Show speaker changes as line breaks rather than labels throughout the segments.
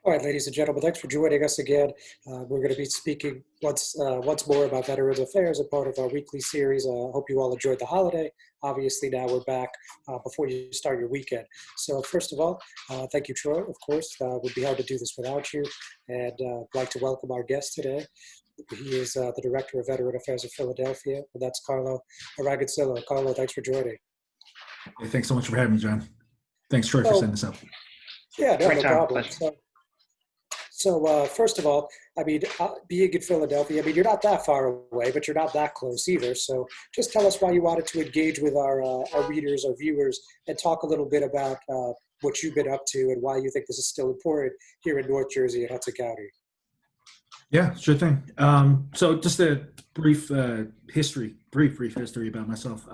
All right, ladies and gentlemen, thanks for joining us again. We're going to be speaking once more about Veterans Affairs, a part of our weekly series. I hope you all enjoyed the holiday. Obviously, now we're back before you start your weekend. So first of all, thank you, Troy, of course. It would be hard to do this without you. And I'd like to welcome our guest today. He is the Director of Veteran Affairs of Philadelphia, and that's Carlo Aragoncillo. Carlo, thanks for joining.
Hey, thanks so much for having me, John. Thanks, Troy, for setting this up.
Yeah, no problem. So first of all, I mean, being in Philadelphia, I mean, you're not that far away, but you're not that close either. So just tell us why you wanted to engage with our readers, our viewers, and talk a little bit about what you've been up to and why you think this is still important here in North Jersey and Hudson County.
Yeah, sure thing. So just a brief history about myself.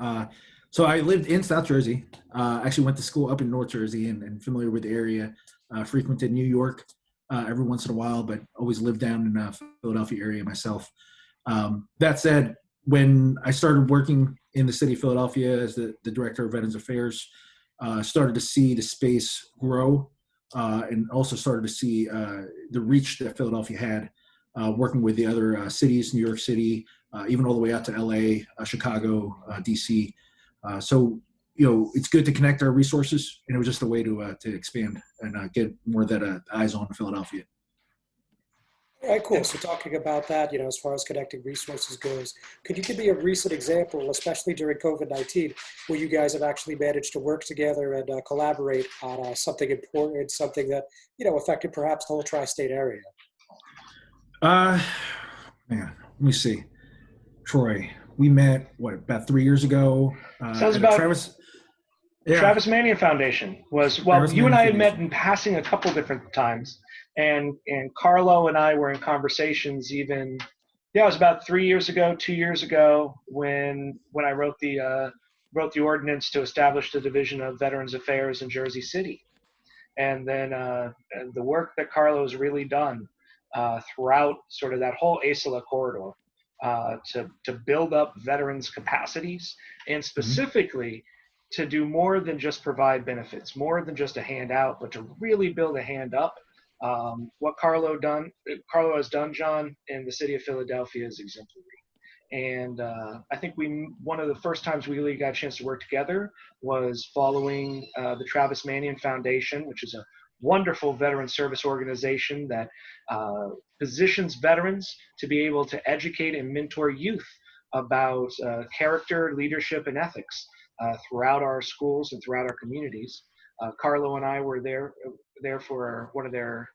So I lived in South Jersey. Actually went to school up in North Jersey and familiar with the area. Frequented New York every once in a while, but always lived down in the Philadelphia area myself. That said, when I started working in the city of Philadelphia as the Director of Veterans Affairs, started to see the space grow and also started to see the reach that Philadelphia had, working with the other cities, New York City, even all the way out to LA, Chicago, DC. So, it's good to connect our resources, and it was just a way to expand and get more of that eyes on Philadelphia.
All right, cool. So talking about that, as far as connecting resources goes, could you give me a recent example, especially during COVID-19, where you guys have actually managed to work together and collaborate on something important, something that, affected perhaps the whole tri-state area?
Man, let me see. Troy, we met, about 3 years ago?
Sounds about Travis Manion Foundation you and I had met in passing a couple different times, and Carlo and I were in conversations it was about 3 years ago, 2 years ago, when I wrote the ordinance to establish the Division of Veterans Affairs in Jersey City. And then the work that Carlo has really done throughout sort of that whole ACELA corridor to build up veterans' capacities, and specifically to do more than just provide benefits, more than just a handout, but to really build a hand up. What Carlo has done, John, in the city of Philadelphia is exemplary. And I think one of the first times we really got a chance to work together was following the Travis Manion Foundation, which is a wonderful veteran service organization that positions veterans to be able to educate and mentor youth about character, leadership, and ethics throughout our schools and throughout our communities. Carlo and I were there for one of their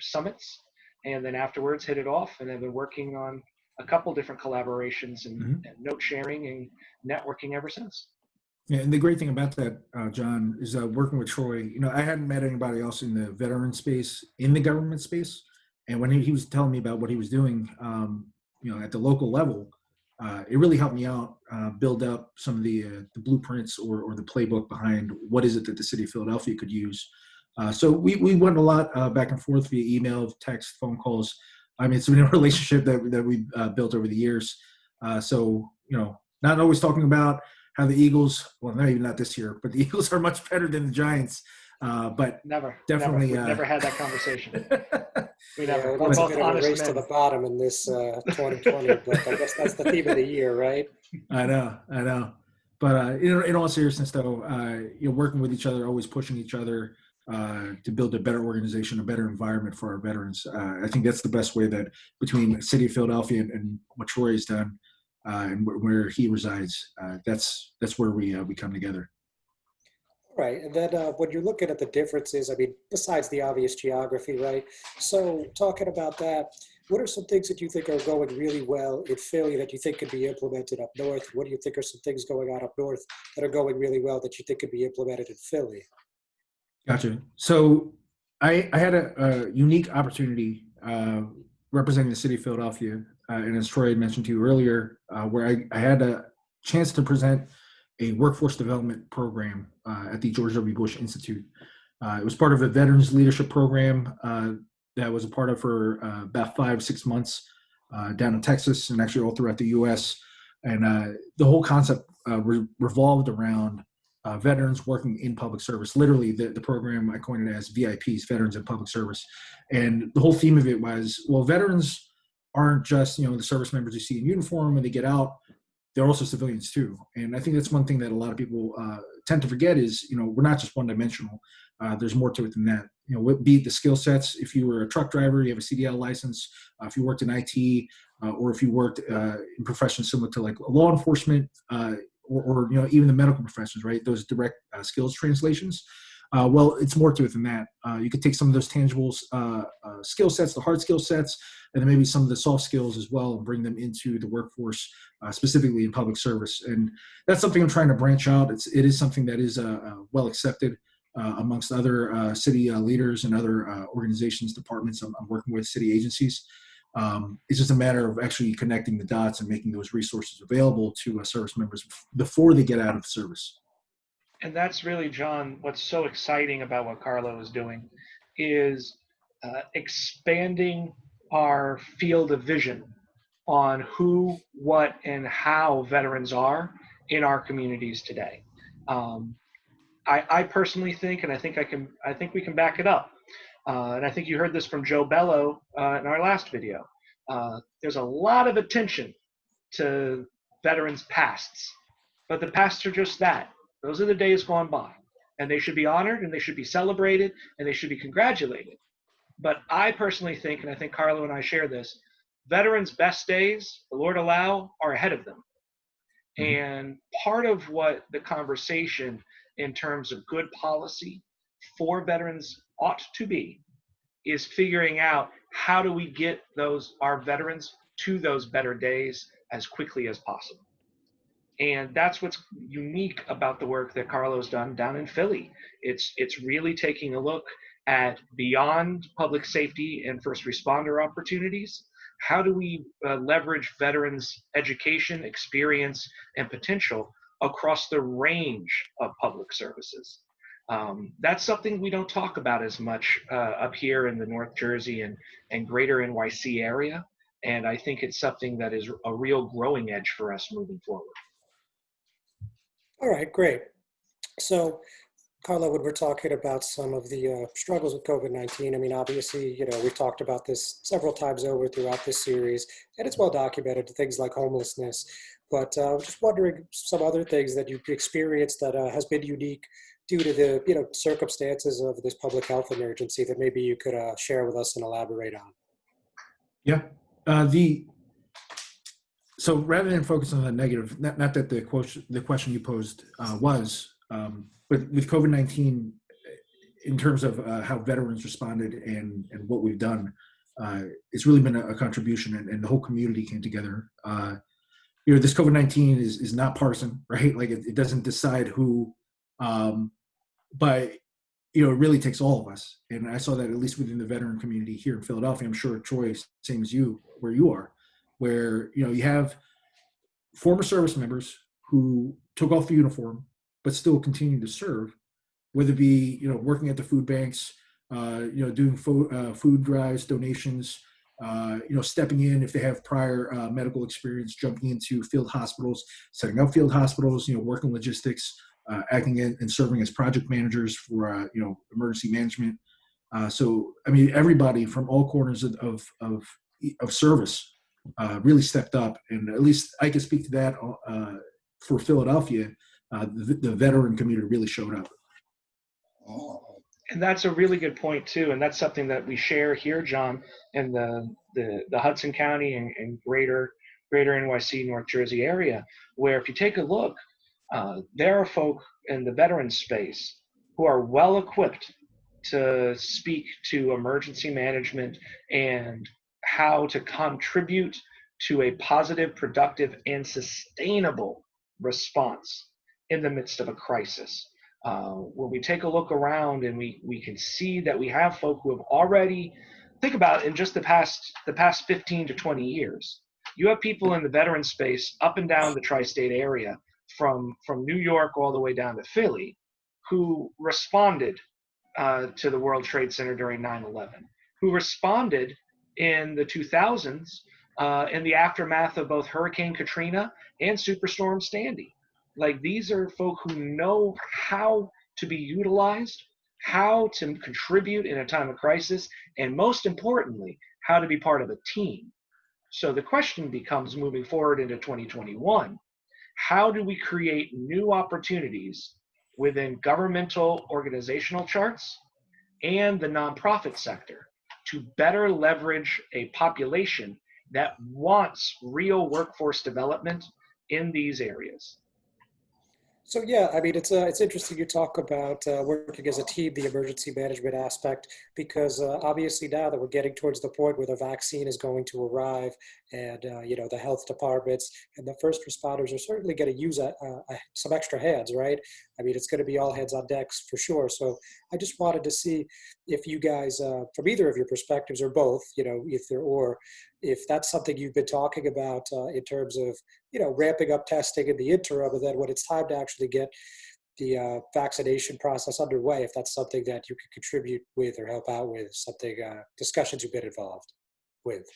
summits, and then afterwards hit it off, and have been working on a couple different collaborations and note sharing and networking ever since.
Yeah, and the great thing about that, John, is working with Troy. I hadn't met anybody else in the veteran space, in the government space, and when he was telling me about what he was doing, at the local level, it really helped me out build up some of the blueprints or the playbook behind what is it that the city of Philadelphia could use. So we went a lot back and forth via email, text, phone calls. I mean, it's been a relationship that we built over the years. So, not always talking about how the Eagles, well, not this year, but the Eagles are much better than the Giants. But definitely
never had that conversation.
We're both honest men. Race to the bottom in this 2020, but I guess that's the theme of the year, right?
I know. But in all seriousness, though, working with each other, always pushing each other to build a better organization, a better environment for our veterans. I think that's the best way that between the city of Philadelphia and what Troy has done and where he resides, that's where we come together.
Right, and then when you're looking at the differences, I mean, besides the obvious geography, right? So talking about that, what are some things that you think are going really well in Philly that you think could be implemented up north? What do you think are some things going on up north that are going really well that you think could be implemented in Philly?
Gotcha. So I had a unique opportunity representing the city of Philadelphia, and as Troy had mentioned to you earlier, where I had a chance to present a workforce development program at the George W. Bush Institute. It was part of a veterans leadership program that was a part of for about 5-6 months down in Texas and actually all throughout the U.S. And the whole concept revolved around veterans working in public service. Literally, the program I coined it as VIPs, Veterans in Public Service. And the whole theme of it was, well, veterans aren't just, the service members you see in uniform when they get out. They're also civilians too. And I think that's one thing that a lot of people tend to forget is, we're not just one-dimensional. There's more to it than that. Be it the skill sets. If you were a truck driver, you have a CDL license. If you worked in IT, or if you worked in professions similar to like law enforcement, or even the medical professions, right? Those direct skills translations. Well, it's more to it than that. You could take some of those tangible skill sets, the hard skill sets, and then maybe some of the soft skills as well, and bring them into the workforce, specifically in public service. And that's something I'm trying to branch out. It is something that is well accepted amongst other city leaders and other organizations, departments I'm working with, city agencies. It's just a matter of actually connecting the dots and making those resources available to service members before they get out of the service.
And that's really, John, what's so exciting about what Carlo is doing is expanding our field of vision on who, what, and how veterans are in our communities today. I personally think, and I think we can back it up. And I think you heard this from Joe Bello in our last video. There's a lot of attention to veterans' pasts, but the pasts are just that. Those are the days gone by, and they should be honored, and they should be celebrated, and they should be congratulated. But I personally think, and I think Carlo and I share this, veterans' best days, the Lord allow, are ahead of them. Mm-hmm. And part of what the conversation in terms of good policy for veterans ought to be is figuring out how do we get our veterans to those better days as quickly as possible. And that's what's unique about the work that Carlo's done down in Philly. It's really taking a look at beyond public safety and first responder opportunities. How do we leverage veterans' education, experience, and potential across the range of public services? That's something we don't talk about as much up here in the North Jersey and greater NYC area. And I think it's something that is a real growing edge for us moving forward.
All right, great. So, Carlo, when we're talking about some of the struggles with COVID-19, I mean, obviously, we've talked about this several times over throughout this series, and it's well documented, things like homelessness. But just wondering some other things that you've experienced that has been unique due to the circumstances of this public health emergency that maybe you could share with us and elaborate on.
Yeah. So rather than focus on the negative, not that the question you posed was, but with COVID-19, in terms of how veterans responded and what we've done, it's really been a contribution, and the whole community came together. This COVID-19 is not partisan, right? Like it doesn't decide who, but it really takes all of us. And I saw that at least within the veteran community here in Philadelphia. I'm sure Troy, same as you, where you are, where you have former service members who took off the uniform but still continue to serve, whether it be working at the food banks, doing food drives, donations, stepping in if they have prior medical experience, jumping into field hospitals, setting up field hospitals, working logistics, acting in and serving as project managers for emergency management. So I mean, everybody from all corners of service really stepped up, and at least I can speak to that for Philadelphia. The veteran community really showed up.
And that's a really good point too, and that's something that we share here, John, in the Hudson County and greater NYC, North Jersey area, where if you take a look, there are folk in the veteran space who are well equipped to speak to emergency management and how to contribute to a positive, productive, and sustainable response in the midst of a crisis. When we take a look around and we can see that we have folk who have already, think about in just the past 15 to 20 years, you have people in the veteran space up and down the tri-state area from New York all the way down to Philly who responded to the World Trade Center during 9/11, who responded in the 2000s in the aftermath of both Hurricane Katrina and Superstorm Sandy. Like, these are folk who know how to be utilized, how to contribute in a time of crisis, and most importantly, how to be part of a team. So the question becomes, moving forward into 2021, how do we create new opportunities within governmental organizational charts and the nonprofit sector to better leverage a population that wants real workforce development in these areas?
So yeah, I mean, it's interesting you talk about working as a team, the emergency management aspect, because obviously now that we're getting towards the point where the vaccine is going to arrive, and the health departments and the first responders are certainly going to use some extra hands, right? I mean, it's going to be all hands on decks for sure. So I just wanted to see if you guys, from either of your perspectives or both, either or, if that's something you've been talking about in terms of ramping up testing in the interim, and then when it's time to actually get the vaccination process underway, if that's something that you could contribute with or help out with, something discussions you've been involved with.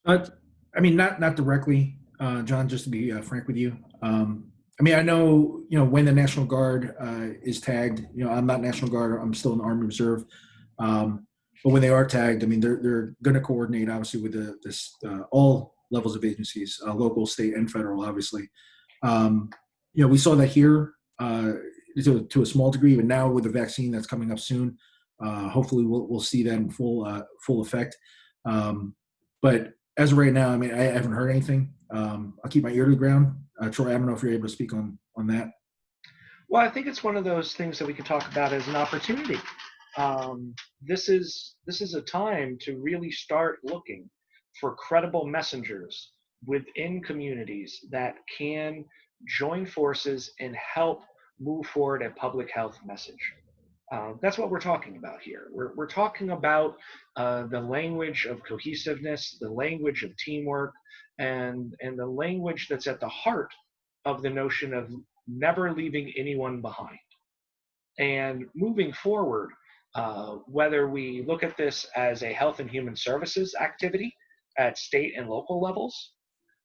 I mean, not directly, John. Just to be frank with you, I mean, I know when the National Guard is tagged. I'm not National Guard. I'm still in the Army Reserve. But when they are tagged, I mean, they're going to coordinate obviously with all levels of agencies, local, state, and federal, obviously. We saw that here to a small degree, but now with the vaccine that's coming up soon, hopefully we'll see that in full effect. But as of right now, I mean, I haven't heard anything. I'll keep my ear to the ground. Troy, I don't know if you're able to speak on that.
Well, I think it's one of those things that we can talk about as an opportunity. This is a time to really start looking for credible messengers within communities that can join forces and help move forward a public health message. That's what we're talking about here. We're talking about the language of cohesiveness, the language of teamwork, and the language that's at the heart of the notion of never leaving anyone behind. And moving forward, whether we look at this as a health and human services activity at state and local levels,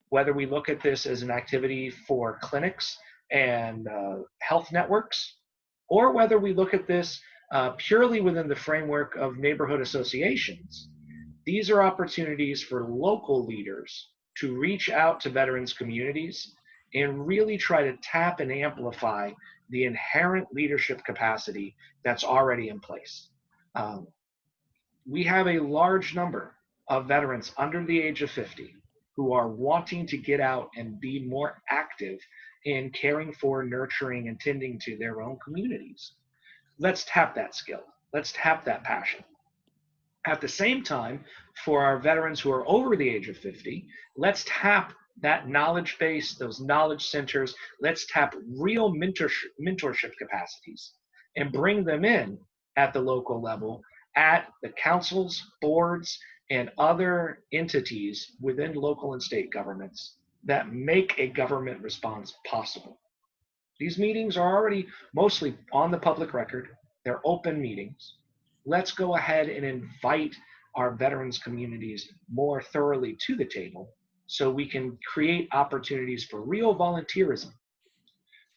whether we look at this as an activity for clinics and health networks, or whether we look at this purely within the framework of neighborhood associations, these are opportunities for local leaders to reach out to veterans communities and really try to tap and amplify the inherent leadership capacity that's already in place. We have a large number of veterans under the age of 50 who are wanting to get out and be more active in caring for, nurturing, and tending to their own communities. Let's tap that skill. Let's tap that passion. At the same time, for our veterans who are over the age of 50, let's tap that knowledge base, those knowledge centers. Let's tap real mentorship capacities and bring them in at the local level, at the councils, boards, and other entities within local and state governments that make a government response possible. These meetings are already mostly on the public record. They're open meetings. Let's go ahead and invite our veterans communities more thoroughly to the table so we can create opportunities for real volunteerism.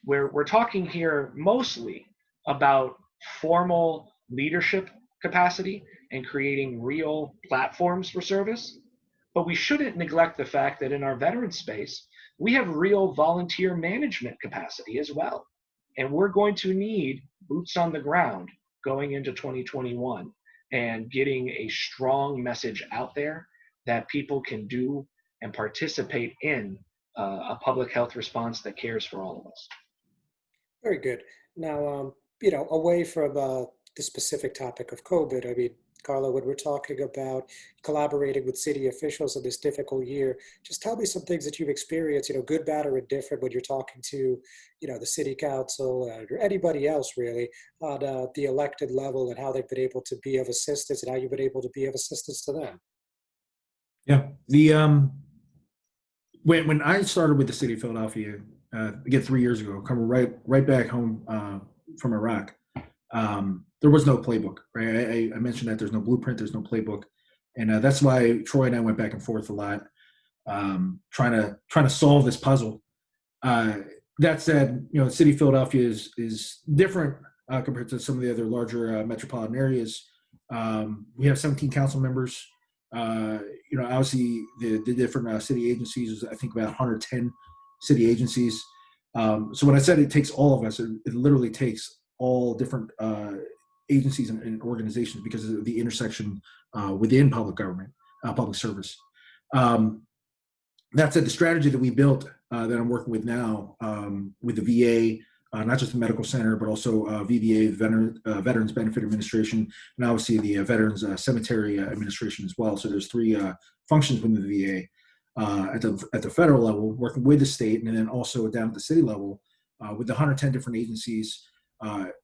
We're talking here mostly about formal leadership capacity and creating real platforms for service, but we shouldn't neglect the fact that in our veteran space, we have real volunteer management capacity as well. And we're going to need boots on the ground going into 2021 and getting a strong message out there that people can do and participate in a public health response that cares for all of us.
Very good. Now, away from the specific topic of COVID, I mean, Carlo, when we're talking about collaborating with city officials in this difficult year, just tell me some things that you've experienced, good, bad, or indifferent when you're talking to, the city council or anybody else really on the elected level, and how they've been able to be of assistance and how you've been able to be of assistance to them.
Yeah. When I started with the city of Philadelphia, again 3 years ago, coming right back home from Iraq, there was no playbook, right? I mentioned that there's no blueprint, there's no playbook, and that's why Troy and I went back and forth a lot, trying to solve this puzzle. that said, the city of Philadelphia is different compared to some of the other larger metropolitan areas. We have 17 council members. Obviously the different city agencies is, I think, about 110 city agencies. So when I said it takes all of us, it literally takes all different agencies and organizations because of the intersection within public government, public service. That said, the strategy that we built that I'm working with now with the VA, not just the medical center, but also VBA, Veterans Benefit Administration, and obviously the Veterans Cemetery Administration as well. So there's three functions within the VA at the federal level, working with the state, and then also down at the city level with the 110 different agencies.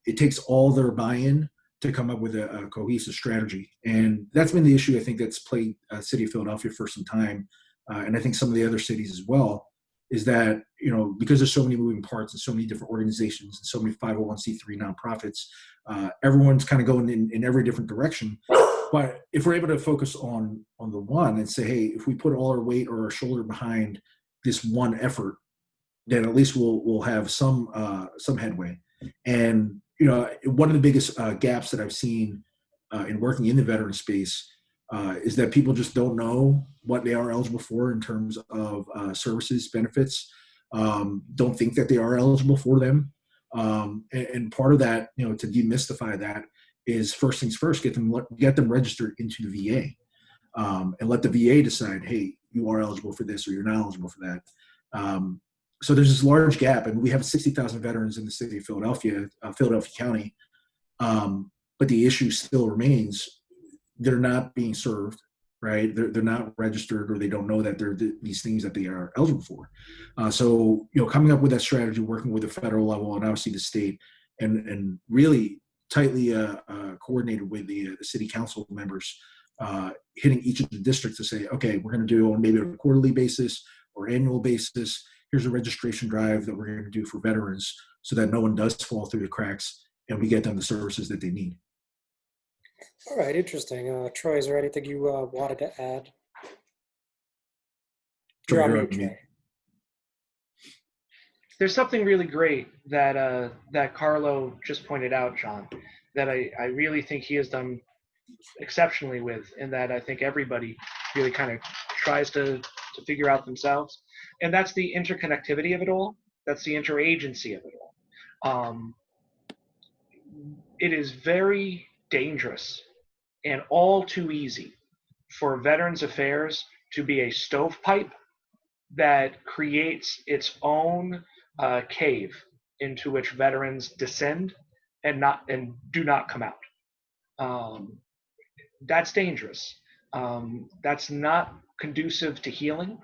It takes all their buy-in to come up with a cohesive strategy. And that's been the issue, I think, that's plagued city of Philadelphia for some time. And I think some of the other cities as well, is that, because there's so many moving parts and so many different organizations and so many 501c3 nonprofits, everyone's kind of going in every different direction. But if we're able to focus on the one and say, hey, if we put all our weight or our shoulder behind this one effort, then at least we'll have some headway. And, one of the biggest gaps that I've seen in working in the veteran space is that people just don't know what they are eligible for in terms of services, benefits, don't think that they are eligible for them. And part of that, to demystify that is first things first, get them registered into the VA and let the VA decide, hey, you are eligible for this or you're not eligible for that. So there's this large gap, and we have 60,000 veterans in the city of Philadelphia, Philadelphia County. But the issue still remains. They're not being served, right? They're not registered, or they don't know that they're these things that they are eligible for. So, coming up with that strategy, working with the federal level and obviously the state, and really tightly coordinated with the city council members, hitting each of the districts to say, okay, we're going to do on maybe a quarterly basis or annual basis. Here's a registration drive that we're going to do for veterans so that no one does fall through the cracks and we get them the services that they need.
All right, interesting. Troy, is there anything you wanted to add? You're on mute, Troy.
There's something really great that Carlo just pointed out, John, that I really think he has done exceptionally with, and that I think everybody really kind of tries to figure out themselves. And that's the interconnectivity of it all. That's the interagency of it all. It is very dangerous and all too easy for Veterans Affairs to be a stovepipe that creates its own cave into which veterans descend and do not come out. That's dangerous. That's not conducive to healing.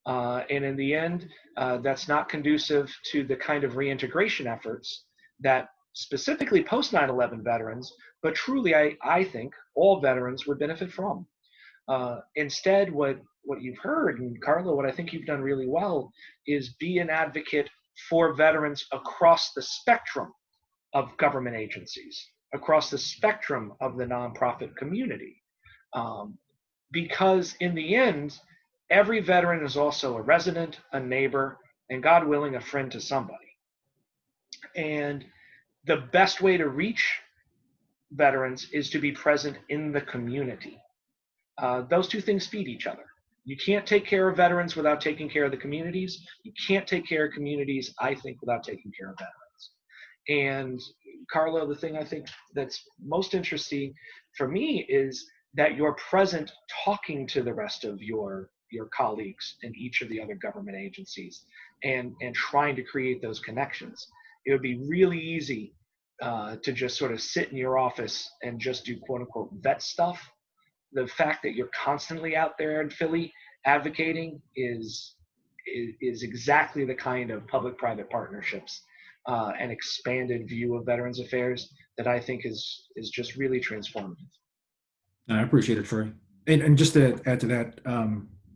And in the end, that's not conducive to the kind of reintegration efforts that specifically post 9/11 veterans, but truly I think all veterans would benefit from. Instead, what you've heard, and Carlo, what I think you've done really well, is be an advocate for veterans across the spectrum of government agencies, across the spectrum of the nonprofit community. Because in the end, every veteran is also a resident, a neighbor, and God willing, a friend to somebody. And the best way to reach veterans is to be present in the community. Those two things feed each other. You can't take care of veterans without taking care of the communities. You can't take care of communities, I think, without taking care of veterans. And Carlo, the thing I think that's most interesting for me is that you're present talking to the rest of your colleagues in each of the other government agencies and trying to create those connections. It would be really easy to just sort of sit in your office and just do quote unquote vet stuff. The fact that you're constantly out there in Philly advocating is exactly the kind of public-private partnerships and expanded view of Veterans Affairs that I think is just really transformative.
I appreciate it, Troy. And just to add to that,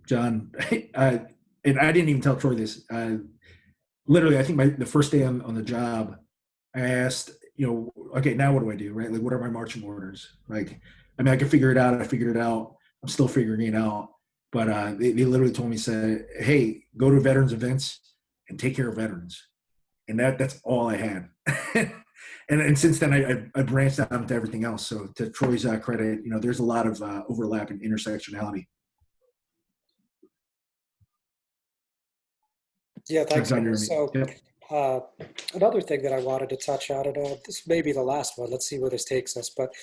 John, and I didn't even tell Troy this. Literally, I think the first day on the job, I asked, okay, now what do I do, right? Like, what are my marching orders? Like, I mean, I can figure it out. I figured it out. I'm still figuring it out. But they literally told me, said, hey, go to veterans events and take care of veterans. and that's all I had. And since then, I branched out into everything else. So to Troy's credit, there's a lot of overlap and intersectionality.
Yeah, thanks, man. So
Yep.
another thing that I wanted to touch on, and this may be the last one. Let's see where this takes us. But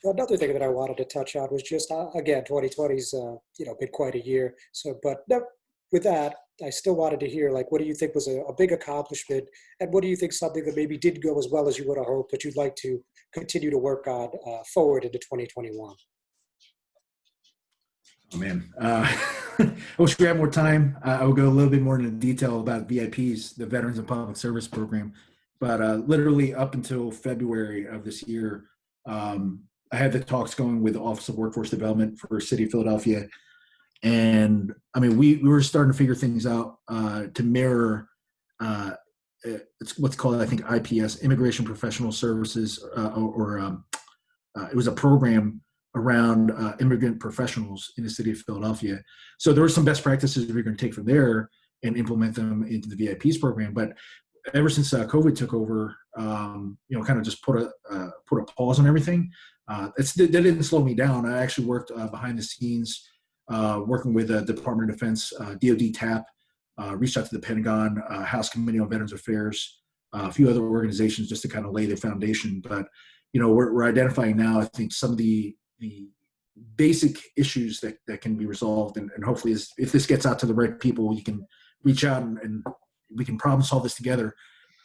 another thing that I wanted to touch on was just again, 2020's been quite a year. So, but with that, I still wanted to hear, like, what do you think was a big accomplishment, and what do you think something that maybe didn't go as well as you would have hoped, but you'd like to continue to work on forward into 2021?
Oh man, I wish we had more time. I will go a little bit more into detail about VIPs, the Veterans and Public Service Program. But literally up until February of this year, I had the talks going with the Office of Workforce Development for the City of Philadelphia. And I mean, we were starting to figure things out to mirror it's what's called, I think, IPS, Immigration Professional Services, it was a program around immigrant professionals in the city of Philadelphia. So there were some best practices we were going to take from there and implement them into the VIPs program. But ever since COVID took over, kind of just put a pause on everything. That didn't slow me down. I actually worked behind the scenes, working with the Department of Defense, DoD TAP, reached out to the Pentagon, House Committee on Veterans Affairs, a few other organizations just to kind of lay the foundation. But we're identifying now, I think, some of the basic issues that can be resolved, and hopefully if this gets out to the right people, you can reach out and we can problem solve this together.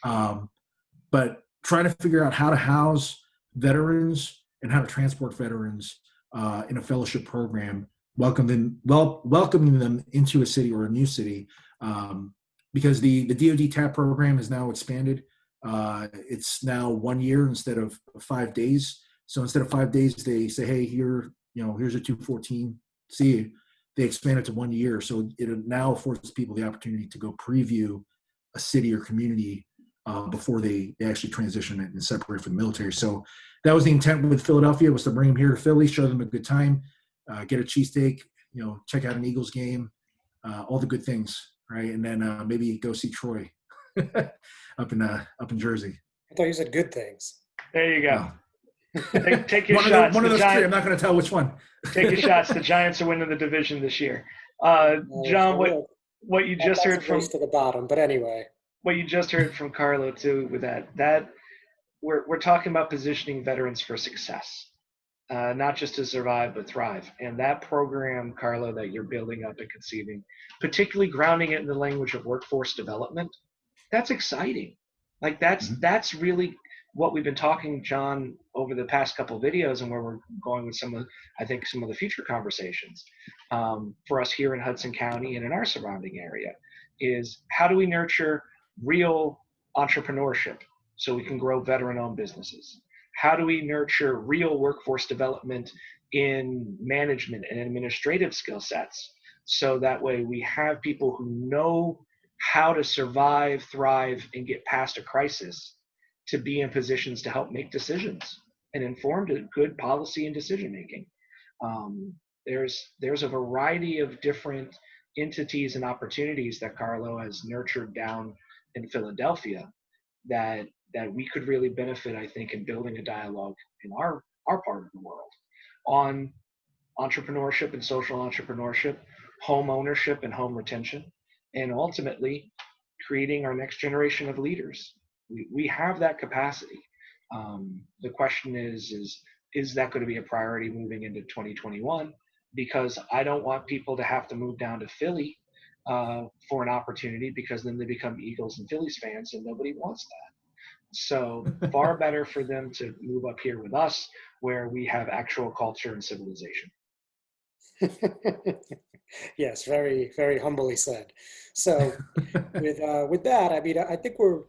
But trying to figure out how to house veterans and how to transport veterans in a fellowship program, welcoming them into a city or a new city, because the DoD TAP program is now expanded. It's now 1 year instead of 5 days. So instead of 5 days, they say, hey, here's a 214. See you. They expand it to 1 year. So it now affords people the opportunity to go preview a city or community before they actually transition it and separate from the military. So that was the intent with Philadelphia, was to bring them here to Philly, show them a good time, get a cheesesteak, check out an Eagles game, all the good things, right? And then maybe go see Troy up in Jersey.
I thought you said good things.
There you go. Take your
one
shots.
One of those three. I'm not going to tell which one.
Take your shots. The Giants are winning the division this year. John, what you just heard from
to the bottom, but anyway,
what you just heard from Carlo too, with that we're talking about positioning veterans for success, not just to survive but thrive. And that program, Carlo, that you're building up and conceiving, particularly grounding it in the language of workforce development, that's exciting. Like that's really what we've been talking, John, over the past couple of videos, and where we're going with some of the future conversations for us here in Hudson County and in our surrounding area, is how do we nurture real entrepreneurship so we can grow veteran-owned businesses? How do we nurture real workforce development in management and administrative skill sets so that way we have people who know how to survive, thrive, and get past a crisis to be in positions to help make decisions and informed good policy and decision making. There's a variety of different entities and opportunities that Carlo has nurtured down in Philadelphia that we could really benefit, I think, in building a dialogue in our part of the world on entrepreneurship and social entrepreneurship, home ownership and home retention, and ultimately creating our next generation of leaders. We have that capacity. The question is that going to be a priority moving into 2021? Because I don't want people to have to move down to Philly for an opportunity, because then they become Eagles and Phillies fans, and nobody wants that. So far better for them to move up here with us, where we have actual culture and civilization.
Yes, very, very humbly said. So with that, I mean, I think we're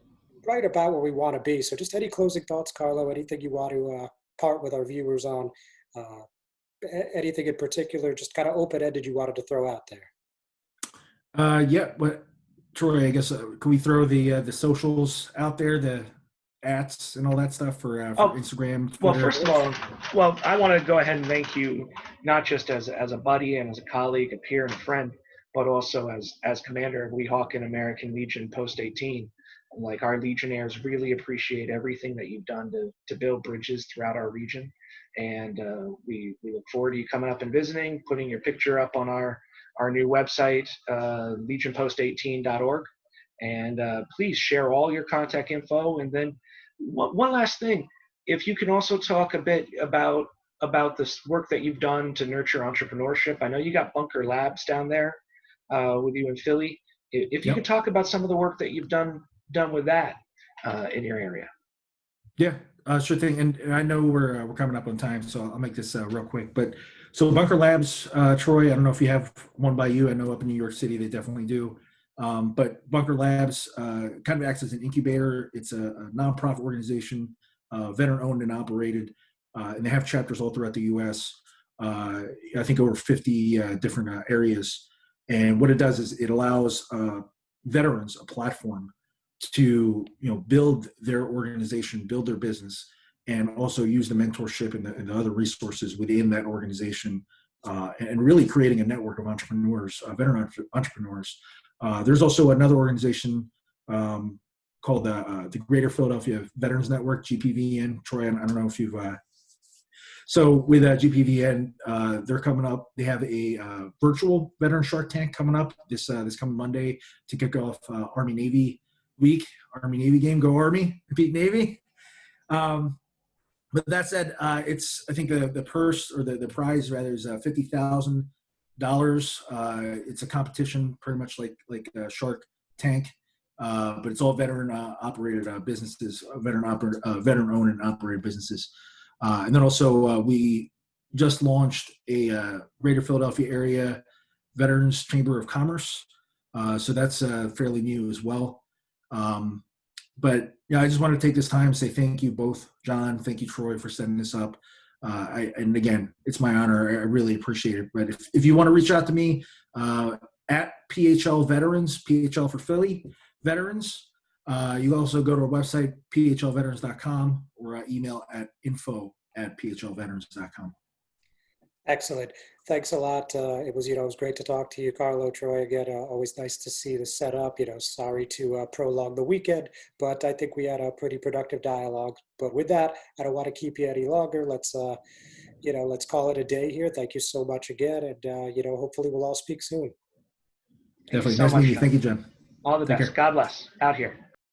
right about where we want to be. So just any closing thoughts, Carlo, anything you want to part with our viewers on, anything in particular, just kind of open-ended you wanted to throw out there?
Yeah, but Troy, I guess, can we throw the socials out there, the ats and all that stuff for Instagram, Twitter?
Well, first of all, I want to go ahead and thank you, not just as a buddy and as a colleague, a peer and a friend, but also as commander of Weehawken American Legion Post 18. Like, our Legionnaires really appreciate everything that you've done to build bridges throughout our region. And we look forward to you coming up and visiting, putting your picture up on our new website, legionpost18.org. And please share all your contact info. And then one last thing, if you can also talk a bit about this work that you've done to nurture entrepreneurship. I know you got Bunker Labs down there with you in Philly. If you could talk about some of the work that you've done with that in your area.
Yeah, sure thing. And I know we're coming up on time, so I'll make this real quick. But so Bunker Labs, Troy, I don't know if you have one by you. I know up in New York City they definitely do. But Bunker Labs kind of acts as an incubator. It's a nonprofit organization, veteran-owned and operated, and they have chapters all throughout the U.S. I think over 50 different areas. And what it does is it allows veterans a platform to build their organization, build their business, and also use the mentorship and the other resources within that organization, and really creating a network of entrepreneurs, veteran entrepreneurs. There's also another organization called the Greater Philadelphia Veterans Network, GPVN. Troy, I don't know if you've so with GPVN, they're coming up. They have a virtual veteran Shark Tank coming up this coming Monday to kick off Army Navy week. Army Navy game, go Army, beat Navy. But that said, it's, I think the purse, or the prize rather, is $50,000. It's a competition, pretty much like a Shark Tank, but it's all veteran operated businesses, veteran owned and operated businesses. And then also we just launched a Greater Philadelphia Area Veterans Chamber of Commerce. So that's fairly new as well. But yeah, I just want to take this time to say thank you both, John. Thank you, Troy, for setting this up. And again, it's my honor. I really appreciate it. But if you want to reach out to me at PHL Veterans, PHL for Philly Veterans, you also go to our website, phlveterans.com, or email at info@phlveterans.com.
Excellent. Thanks a lot. It was great to talk to you, Carlo, Troy. Again, always nice to see the setup. Sorry to prolong the weekend, but I think we had a pretty productive dialogue. But with that, I don't want to keep you any longer. Let's call it a day here. Thank you so much again, and hopefully we'll all speak soon.
Definitely. Nice meeting you. Thank you, John.
All the best. God bless. Out here.